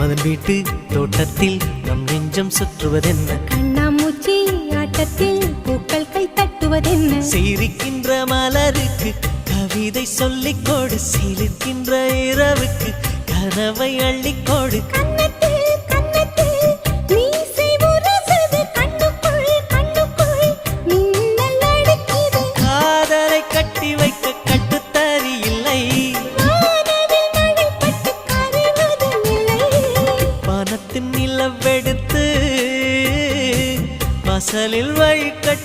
மன்மதன் வீட்டு தோட்டத்தில் நம் நெஞ்சம் சுற்றுவதென்ன கண்ணாமூச்சி ஆட்டத்தில் பூக்கள் கை தட்டுவதென்ன சிரிக்கின்ற மலருக்கு கவிதை சொல்லிக்கோடு சிலிர்க்கின்ற இரவுக்கு கனவை அள்ளிக்கோடு காதலை கட்டி வைக்க கட்டுத்தறி இல்லை வானத்தின் நிலவெடுத்து வாசலில் வழிகட்ட